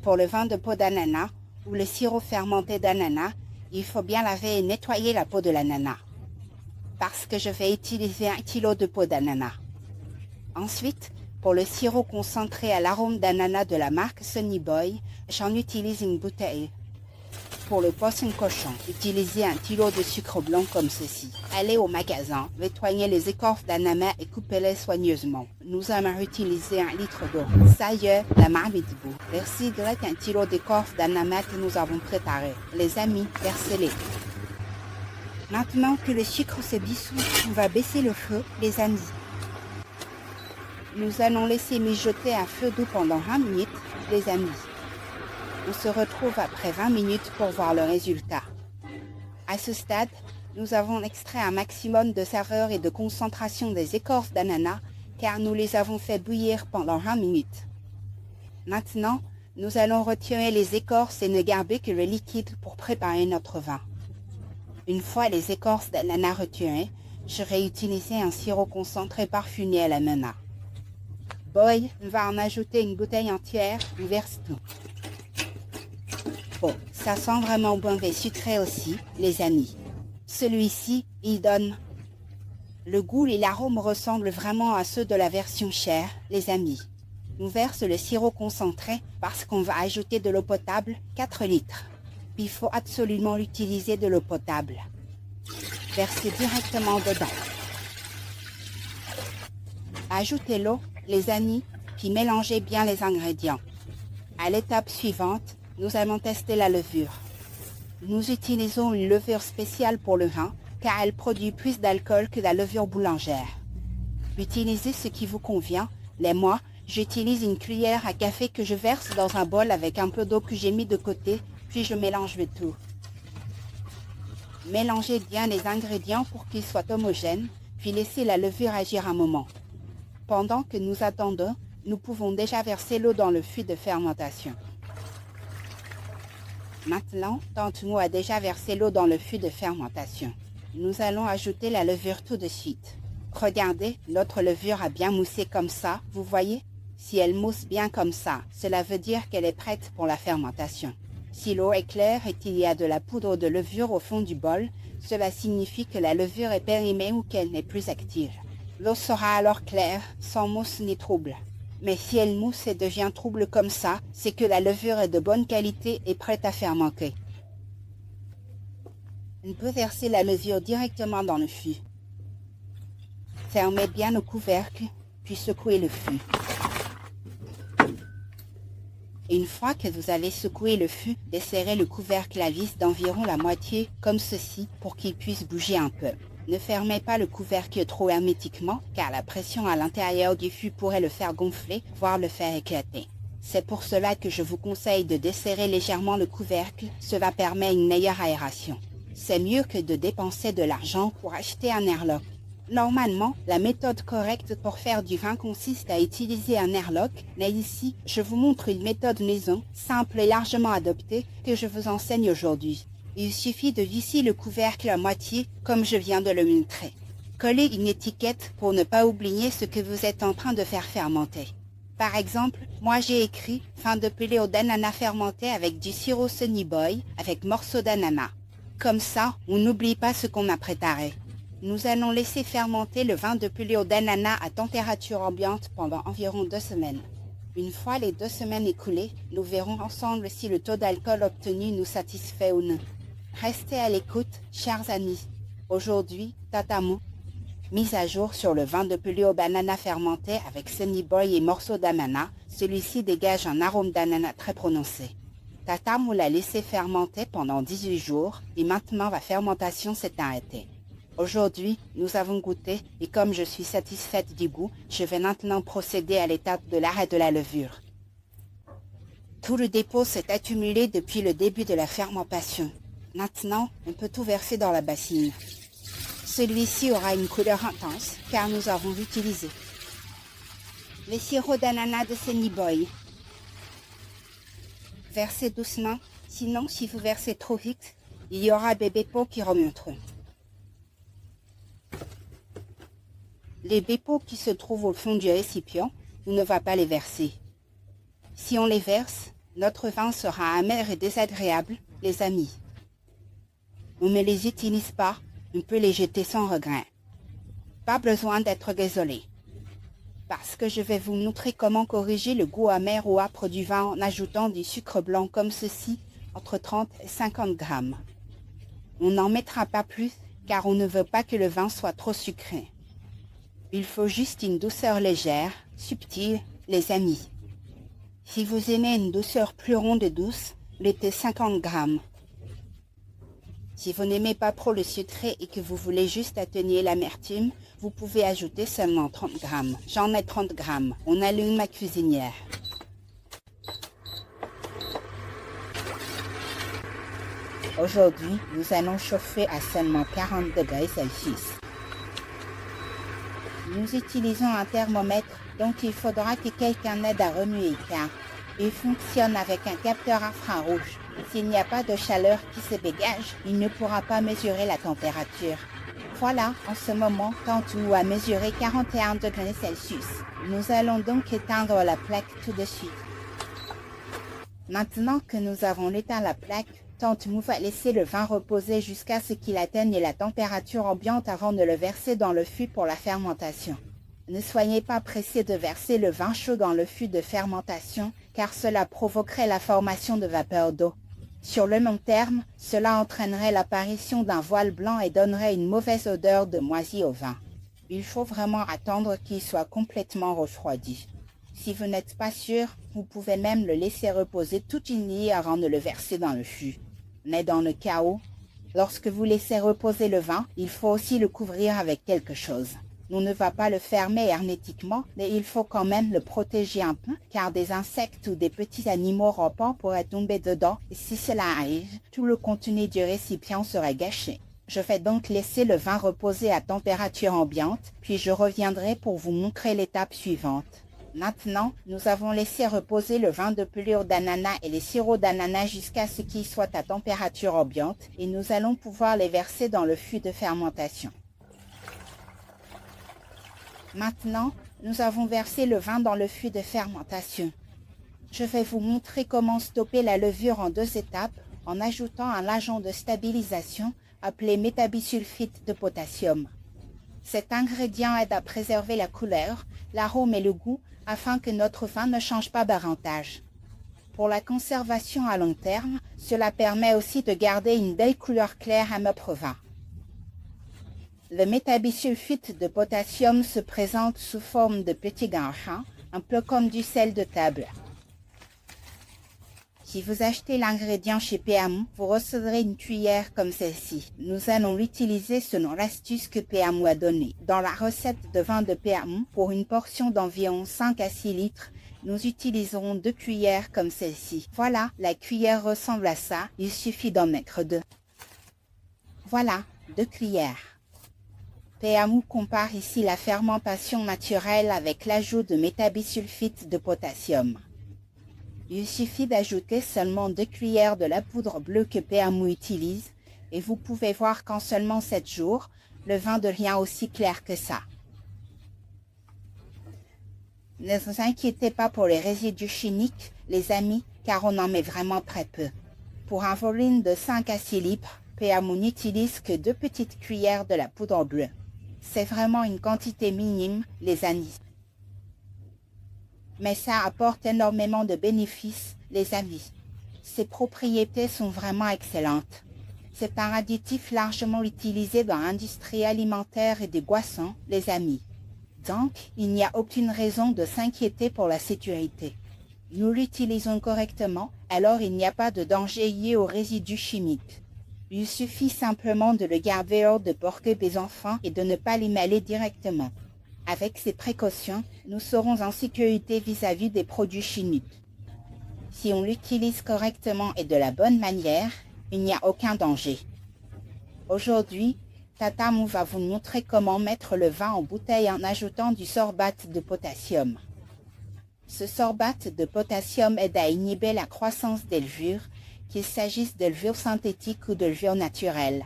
Pour le vin de peau d'ananas ou le sirop fermenté d'ananas, il faut bien laver et nettoyer la peau de l'ananas. Parce que je vais utiliser 1 kg de peau d'ananas. Ensuite, pour le sirop concentré à l'arôme d'ananas de la marque Sunny Boy, j'en utilise une bouteille. Pour le poisson cochon, utilisez 1 kg de sucre blanc comme ceci. Allez au magasin, nettoyez les écorces d'ananas et coupez-les soigneusement. Nous allons utiliser 1 litre d'eau. Ça y est, la marmite bout. Versez direct 1 kg d'écorce d'ananas que nous avons préparé. Les amis, versez-les. Maintenant que le sucre se dissout, on va baisser le feu, les amis. Nous allons laisser mijoter à feu doux pendant 20 minutes, les amis. On se retrouve après 20 minutes pour voir le résultat. À ce stade, nous avons extrait un maximum de saveur et de concentration des écorces d'ananas car nous les avons fait bouillir pendant 20 minutes. Maintenant, nous allons retirer les écorces et ne garder que le liquide pour préparer notre vin. Une fois les écorces d'ananas retirées, je vais utiliser un sirop concentré parfumé à l'ananas. Boy va en ajouter une bouteille entière, on verse tout. Bon, ça sent vraiment bon et sucré aussi, les amis. Celui-ci, il donne. Le goût et l'arôme ressemblent vraiment à ceux de la version chère, les amis. On verse le sirop concentré parce qu'on va ajouter de l'eau potable, 4 litres. Il faut absolument utiliser de l'eau potable. Versez directement dedans. Ajoutez l'eau, les amis, puis mélangez bien les ingrédients. À l'étape suivante, nous allons tester la levure. Nous utilisons une levure spéciale pour le vin car elle produit plus d'alcool que la levure boulangère. Utilisez ce qui vous convient, mais moi, j'utilise une cuillère à café que je verse dans un bol avec un peu d'eau que j'ai mis de côté, puis je mélange le tout. Mélangez bien les ingrédients pour qu'ils soient homogènes, puis laissez la levure agir un moment. Pendant que nous attendons, nous pouvons déjà verser l'eau dans le fût de fermentation. Maintenant, Tante Mou a déjà versé l'eau dans le fût de fermentation. Nous allons ajouter la levure tout de suite. Regardez, notre levure a bien moussé comme ça, vous voyez? Si elle mousse bien comme ça, cela veut dire qu'elle est prête pour la fermentation. Si l'eau est claire et qu'il y a de la poudre de levure au fond du bol, cela signifie que la levure est périmée ou qu'elle n'est plus active. L'eau sera alors claire, sans mousse ni trouble. Mais si elle mousse et devient trouble comme ça, c'est que la levure est de bonne qualité et prête à fermenter. On peut verser la levure directement dans le fût. Fermez bien le couvercle, puis secouez le fût. Une fois que vous avez secoué le fût, desserrez le couvercle à vis d'environ la moitié, comme ceci, pour qu'il puisse bouger un peu. Ne fermez pas le couvercle trop hermétiquement, car la pression à l'intérieur du fût pourrait le faire gonfler, voire le faire éclater. C'est pour cela que je vous conseille de desserrer légèrement le couvercle, cela permet une meilleure aération. C'est mieux que de dépenser de l'argent pour acheter un airlock. Normalement, la méthode correcte pour faire du vin consiste à utiliser un airlock, mais ici, je vous montre une méthode maison, simple et largement adoptée, que je vous enseigne aujourd'hui. Il suffit de visser le couvercle à moitié, comme je viens de le montrer. Collez une étiquette pour ne pas oublier ce que vous êtes en train de faire fermenter. Par exemple, moi j'ai écrit « Vin de pelé d'ananas fermenté avec du sirop Sunny Boy avec morceaux d'ananas ». Comme ça, on n'oublie pas ce qu'on a préparé. Nous allons laisser fermenter le vin de pelé d'ananas à température ambiante pendant environ 2 semaines. Une fois les 2 semaines écoulées, nous verrons ensemble si le taux d'alcool obtenu nous satisfait ou non. Restez à l'écoute, chers amis. Aujourd'hui, Tata Mou, mise à jour sur le vin de pelé au banana fermenté avec Sunny Boy et morceaux d'ananas. Celui-ci dégage un arôme d'ananas très prononcé. Tata Mou l'a laissé fermenter pendant 18 jours et maintenant la fermentation s'est arrêtée. Aujourd'hui, nous avons goûté et comme je suis satisfaite du goût, je vais maintenant procéder à l'étape de l'arrêt de la levure. Tout le dépôt s'est accumulé depuis le début de la fermentation. Maintenant, on peut tout verser dans la bassine. Celui-ci aura une couleur intense car nous avons utilisé le sirop d'ananas de Sunny Boy. Versez doucement, sinon si vous versez trop vite, il y aura des bépauds qui remonteront. Les bépauds qui se trouvent au fond du récipient, on ne va pas les verser. Si on les verse, Notre vin sera amer et désagréable, les amis. On ne les utilise pas, on peut les jeter sans regret. Pas besoin d'être désolé. Parce que je vais vous montrer comment corriger le goût amer ou âpre du vin en ajoutant du sucre blanc comme ceci, entre 30 et 50 grammes. On n'en mettra pas plus, car on ne veut pas que le vin soit trop sucré. Il faut juste une douceur légère, subtile, les amis. Si vous aimez une douceur plus ronde et douce, mettez 50 grammes. Si vous n'aimez pas trop le sucré et que vous voulez juste atténuer l'amertume, vous pouvez ajouter seulement 30 grammes. J'en ai 30 grammes. On allume ma cuisinière. Aujourd'hui, nous allons chauffer à seulement 40 degrés Celsius. Nous utilisons un thermomètre, donc il faudra que quelqu'un aide à remuer car il fonctionne avec un capteur infrarouge. S'il n'y a pas de chaleur qui se dégage, il ne pourra pas mesurer la température. Voilà, en ce moment, tend-nous à mesurer 41 degrés Celsius. Nous allons donc éteindre la plaque tout de suite. Maintenant que nous avons éteint la plaque, tante-nous va laisser le vin reposer jusqu'à ce qu'il atteigne la température ambiante avant de le verser dans le fût pour la fermentation. Ne soyez pas pressés de verser le vin chaud dans le fût de fermentation, car cela provoquerait la formation de vapeur d'eau. Sur le long terme, cela entraînerait l'apparition d'un voile blanc et donnerait une mauvaise odeur de moisi au vin. Il faut vraiment attendre qu'il soit complètement refroidi. Si vous n'êtes pas sûr, vous pouvez même le laisser reposer toute une nuit avant de le verser dans le fût. Mais dans le cas où, lorsque vous laissez reposer le vin, il faut aussi le couvrir avec quelque chose. On ne va pas le fermer hermétiquement, mais il faut quand même le protéger un peu, car des insectes ou des petits animaux rampants pourraient tomber dedans, et si cela arrive, tout le contenu du récipient serait gâché. Je vais donc laisser le vin reposer à température ambiante, puis je reviendrai pour vous montrer l'étape suivante. Maintenant, nous avons laissé reposer le vin de pelure d'ananas et les sirops d'ananas jusqu'à ce qu'ils soient à température ambiante, et nous allons pouvoir les verser dans le fût de fermentation. Maintenant, nous avons versé le vin dans le fût de fermentation. Je vais vous montrer comment stopper la levure en 2 étapes en ajoutant un agent de stabilisation appelé métabisulfite de potassium. Cet ingrédient aide à préserver la couleur, l'arôme et le goût afin que notre vin ne change pas davantage. Pour la conservation à long terme, cela permet aussi de garder une belle couleur claire à notre vin. Le métabisulfite de potassium se présente sous forme de petits grains, un peu comme du sel de table. Si vous achetez l'ingrédient chez PMU, vous recevrez une cuillère comme celle-ci. Nous allons l'utiliser selon l'astuce que PMU a donnée. Dans la recette de vin de PMU, pour une portion d'environ 5 à 6 litres, nous utiliserons 2 cuillères comme celle-ci. Voilà, la cuillère ressemble à ça, il suffit d'en mettre 2. Voilà, 2 cuillères. PMU compare ici la fermentation naturelle avec l'ajout de métabisulfite de potassium. Il suffit d'ajouter seulement 2 cuillères de la poudre bleue que PMU utilise et vous pouvez voir qu'en seulement 7 jours, le vin devient aussi clair que ça. Ne vous inquiétez pas pour les résidus chimiques, les amis, car on en met vraiment très peu. Pour un volume de 5 à 6 litres, PMU n'utilise que 2 petites cuillères de la poudre bleue. C'est vraiment une quantité minime, les amis. Mais ça apporte énormément de bénéfices, les amis. Ses propriétés sont vraiment excellentes. C'est un additif largement utilisé dans l'industrie alimentaire et des boissons, les amis. Donc, il n'y a aucune raison de s'inquiéter pour la sécurité. Nous l'utilisons correctement, alors il n'y a pas de danger lié aux résidus chimiques. Il suffit simplement de le garder hors de portée des enfants et de ne pas l'inhaler directement. Avec ces précautions, nous serons en sécurité vis-à-vis des produits chimiques. Si on l'utilise correctement et de la bonne manière, il n'y a aucun danger. Aujourd'hui, Tatamu va vous montrer comment mettre le vin en bouteille en ajoutant du sorbate de potassium. Ce sorbate de potassium aide à inhiber la croissance des levures, qu'il s'agisse de levures synthétiques ou de levures naturelles.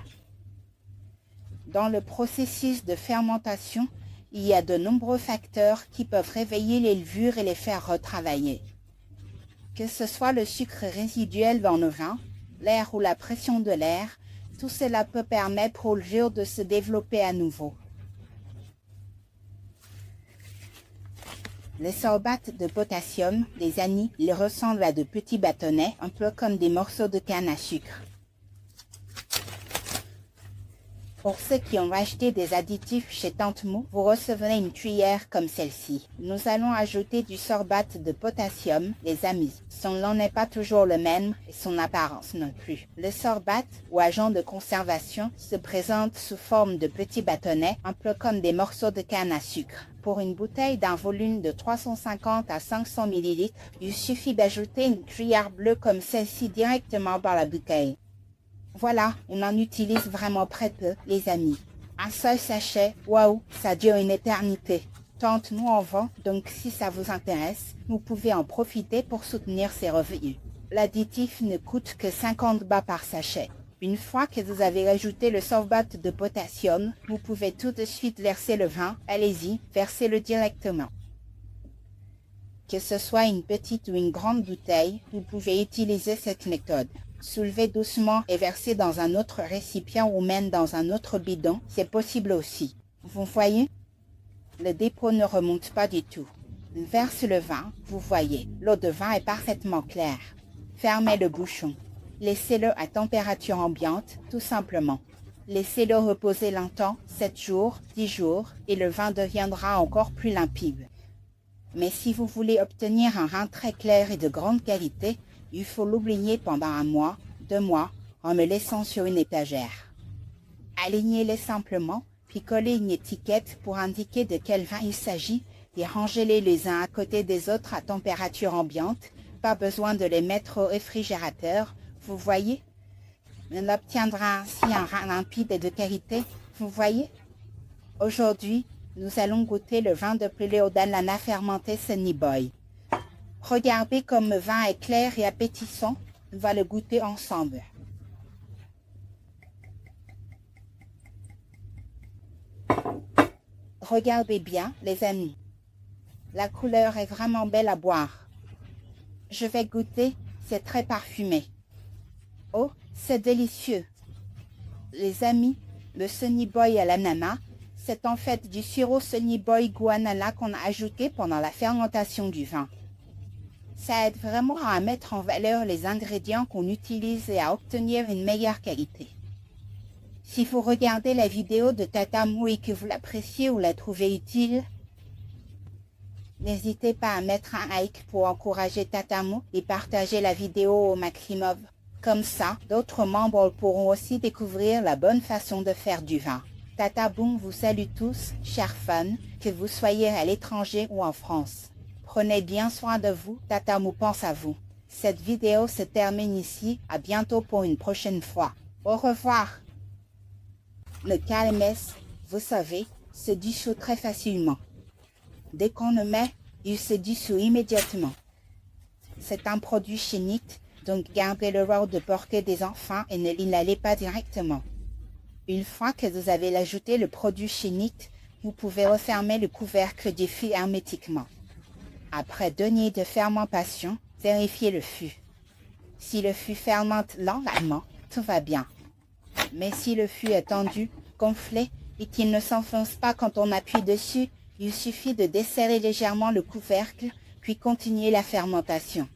Dans le processus de fermentation, il y a de nombreux facteurs qui peuvent réveiller les levures et les faire retravailler. Que ce soit le sucre résiduel dans le vin, l'air ou la pression de l'air, tout cela peut permettre au levure de se développer à nouveau. Les sorbates de potassium, les anis, ils ressemblent à de petits bâtonnets, un peu comme des morceaux de canne à sucre. Pour ceux qui ont acheté des additifs chez Tante Mou, vous recevrez une cuillère comme celle-ci. Nous allons ajouter du sorbate de potassium, les amis. Son nom n'est pas toujours le même et son apparence non plus. Le sorbate, ou agent de conservation, se présente sous forme de petits bâtonnets, un peu comme des morceaux de canne à sucre. Pour une bouteille d'un volume de 350 à 500 ml, il suffit d'ajouter une cuillère bleue comme celle-ci directement dans la bouteille. Voilà, on en utilise vraiment très peu, les amis. Un seul sachet, waouh, ça dure une éternité. Tante nous en vend, donc si ça vous intéresse, vous pouvez en profiter pour soutenir ses revenus. L'additif ne coûte que 50 bahts par sachet. Une fois que vous avez ajouté le sorbate de potassium, vous pouvez tout de suite verser le vin. Allez-y, versez-le directement. Que ce soit une petite ou une grande bouteille, vous pouvez utiliser cette méthode. Soulevez doucement et versez dans un autre récipient ou même dans un autre bidon, c'est possible aussi. Vous voyez? Le dépôt ne remonte pas du tout. Verse le vin, vous voyez, l'eau de vin est parfaitement claire. Fermez le bouchon. Laissez-le à température ambiante, tout simplement. Laissez-le reposer longtemps, 7 jours, 10 jours, et le vin deviendra encore plus limpide. Mais si vous voulez obtenir un vin très clair et de grande qualité, il faut l'oublier pendant 1 mois, 2 mois, en le laissant sur une étagère. Alignez-les simplement, puis collez une étiquette pour indiquer de quel vin il s'agit et rangez-les les uns à côté des autres à température ambiante. Pas besoin de les mettre au réfrigérateur, vous voyez? On obtiendra ainsi un vin limpide et de qualité, vous voyez? Aujourd'hui, nous allons goûter le vin de Pleodanana fermenté Sunny Boy. Regardez comme le vin est clair et appétissant. On va le goûter ensemble. Regardez bien, les amis. La couleur est vraiment belle à boire. Je vais goûter, c'est très parfumé. Oh, c'est délicieux. Les amis, le Sunny Boy à l'ananas, c'est en fait du sirop Sunny Boy guanana qu'on a ajouté pendant la fermentation du vin. Ça aide vraiment à mettre en valeur les ingrédients qu'on utilise et à obtenir une meilleure qualité. Si vous regardez la vidéo de Tata Mou et que vous l'appréciez ou la trouvez utile, n'hésitez pas à mettre un like pour encourager Tata Mou et partager la vidéo au maximum. Comme ça, d'autres membres pourront aussi découvrir la bonne façon de faire du vin. Tata Boom vous salue tous, chers fans, que vous soyez à l'étranger ou en France. Prenez bien soin de vous, Tata Mou pense à vous. Cette vidéo se termine ici, à bientôt pour une prochaine fois. Au revoir. Le KMS, vous savez, se dissout très facilement. Dès qu'on le met, il se dissout immédiatement. C'est un produit chimique, donc gardez le rôle de porter des enfants et ne l'inhalez pas directement. Une fois que vous avez ajouté le produit chimique, vous pouvez refermer le couvercle du fût hermétiquement. Après 2 nuits de fermentation, vérifiez le fût. Si le fût fermente lentement, tout va bien. Mais si le fût est tendu, gonflé et qu'il ne s'enfonce pas quand on appuie dessus, il suffit de desserrer légèrement le couvercle, puis continuer la fermentation.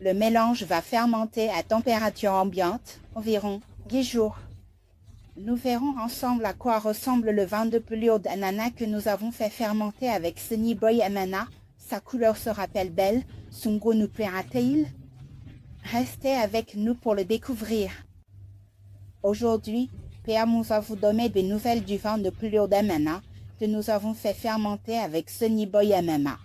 Le mélange va fermenter à température ambiante, environ 10 jours. Nous verrons ensemble à quoi ressemble le vin de Pleodanana que nous avons fait fermenter avec Sunny Boy Amana. Sa couleur se rappelle belle, son goût nous plaira-t-il? Restez avec nous pour le découvrir. Aujourd'hui, Père nous va vous donner des nouvelles du vin de Pleodanana que nous avons fait fermenter avec Sunny Boy Amana.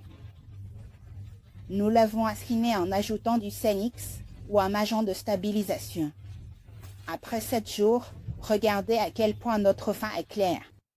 Nous l'avons affiné en ajoutant du Senix ou un agent de stabilisation. Après 7 jours, regardez à quel point notre vin est clair.